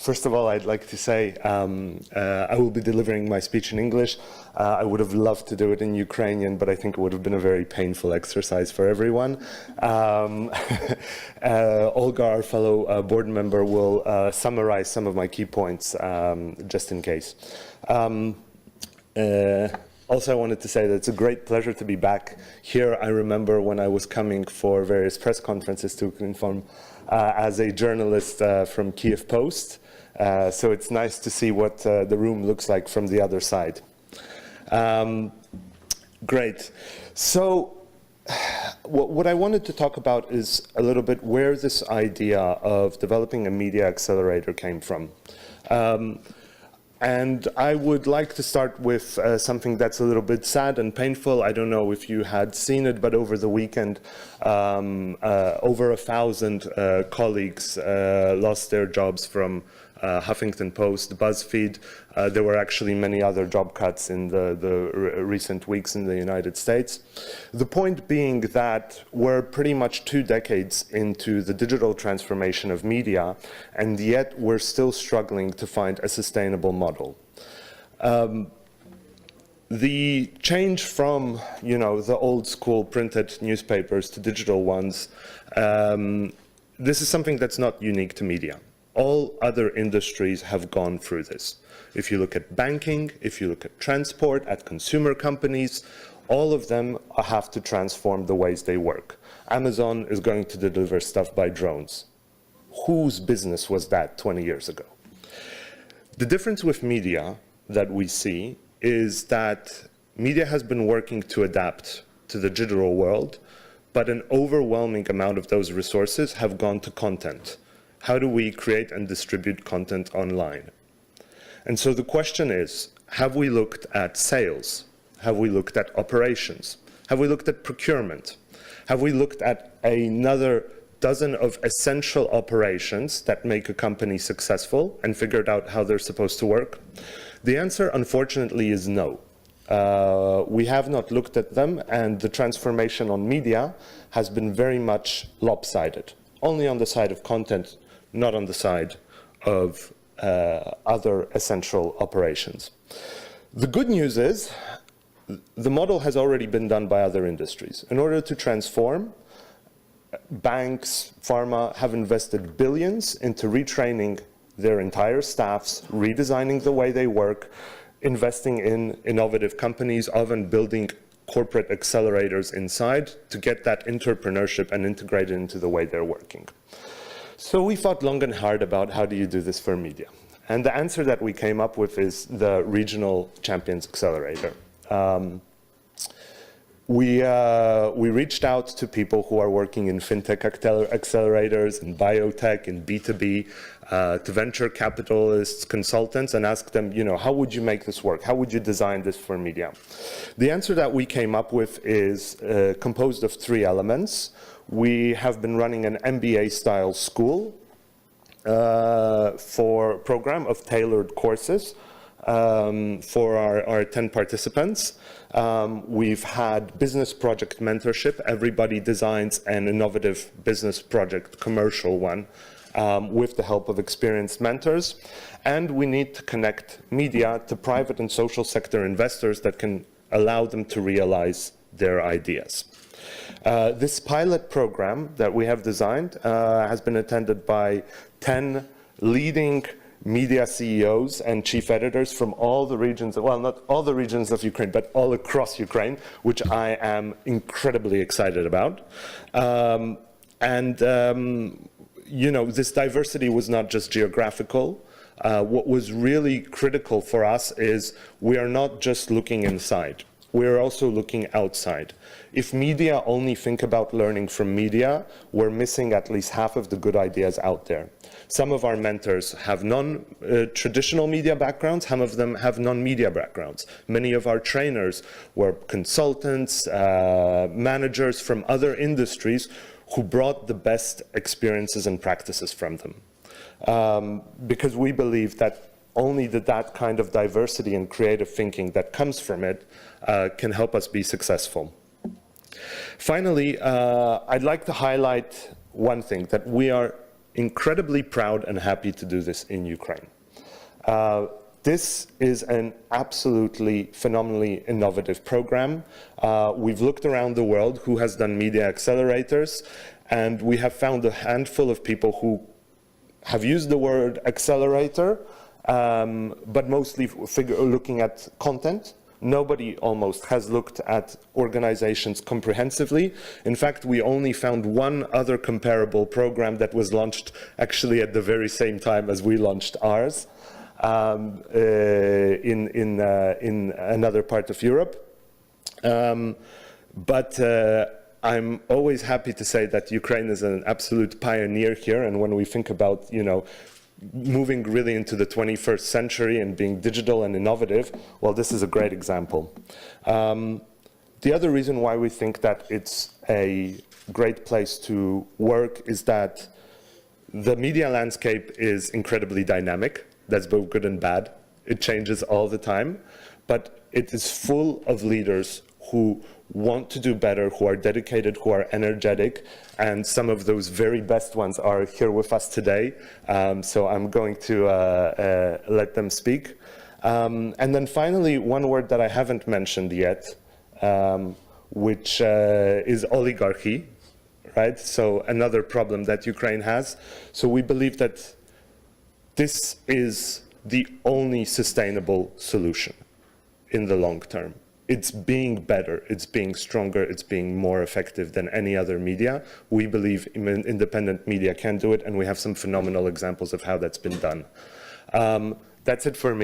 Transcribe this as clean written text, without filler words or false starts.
First of all, I'd like to say I will be delivering my speech in English. I would have loved to do it in Ukrainian, but I think it would have been a very painful exercise for everyone. Olga, our fellow board member, will summarize some of my key points just in case. Also, I wanted to say that it's a great pleasure to be back here. I remember when I was coming for various press conferences to inform as a journalist from Kiev Post. So it's nice to see what the room looks like from the other side. Great. So what I wanted to talk about is a little bit where this idea of developing a media accelerator came from. And I would like to start with something that's a little bit sad and painful. I don't know if you had seen it, but over the weekend, over 1,000 colleagues lost their jobs from Huffington Post, BuzzFeed. There were actually many other job cuts in the recent weeks in the United States. The point being that we're pretty much 2 decades into the digital transformation of media, and yet we're still struggling to find a sustainable model. The change from, the old school printed newspapers to digital ones, this is something that's not unique to media. All other industries have gone through this. If you look at banking, if you look at transport, at consumer companies, all of them have to transform the ways they work. Amazon is going to deliver stuff by drones. Whose business was that 20 years ago? The difference with media that we see is that media has been working to adapt to the digital world, but an overwhelming amount of those resources have gone to content. How do we create and distribute content online? And so the question is, have we looked at sales? Have we looked at operations? Have we looked at procurement? Have we looked at another dozen of essential operations that make a company successful and figured out how they're supposed to work? The answer, unfortunately, is no. We have not looked at them, and the transformation on media has been very much lopsided, only on the side of content, not on the side of other essential operations. The good news is the model has already been done by other industries. In order to transform, banks, pharma have invested billions into retraining their entire staffs, redesigning the way they work, investing in innovative companies, often building corporate accelerators inside to get that entrepreneurship and integrate it into the way they're working. So we thought long and hard about how do you do this for media. And the answer that we came up with is the Regional Champions Accelerator. We reached out to people who are working in fintech accelerators, in biotech, in B2B, to venture capitalists, consultants, and asked them, how would you make this work? How would you design this for media? The answer that we came up with is composed of 3 elements. We have been running an MBA-style school for program of tailored courses for our 10 participants. We've had business project mentorship. Everybody designs an innovative business project, commercial one, with the help of experienced mentors. And we need to connect media to private and social sector investors that can allow them to realize their ideas. This pilot program that we have designed has been attended by 10 leading media CEOs and chief editors from all the regions, well, not all the regions of Ukraine, but all across Ukraine, which I am incredibly excited about. This diversity was not just geographical. What was really critical for us is we are not just looking inside. We're also looking outside. If media only think about learning from media, we're missing at least half of the good ideas out there. Some of our mentors have non-traditional media backgrounds, some of them have non-media backgrounds. Many of our trainers were consultants, managers from other industries who brought the best experiences and practices from them. Because we believe that only that kind of diversity and creative thinking that comes from it can help us be successful. Finally, I'd like to highlight one thing, that we are incredibly proud and happy to do this in Ukraine. This is an absolutely phenomenally innovative program. We've looked around the world who has done media accelerators, and we have found a handful of people who have used the word accelerator, but mostly looking at content. Nobody almost has looked at organizations comprehensively. In fact, we only found one other comparable program that was launched actually at the very same time as we launched ours. In another part of Europe. But I'm always happy to say that Ukraine is an absolute pioneer here, and when we think about, moving really into the 21st century and being digital and innovative, well, this is a great example. The other reason why we think that it's a great place to work is that the media landscape is incredibly dynamic. That's both good and bad. It changes all the time, but it is full of leaders who want to do better, who are dedicated, who are energetic, and some of those very best ones are here with us today. So I'm going to let them speak. And then finally, one word that I haven't mentioned yet, which is oligarchy, right? So another problem that Ukraine has. So we believe that this is the only sustainable solution in the long term. It's being better, it's being stronger, it's being more effective than any other media. We believe independent media can do it, and we have some phenomenal examples of how that's been done. That's it for me.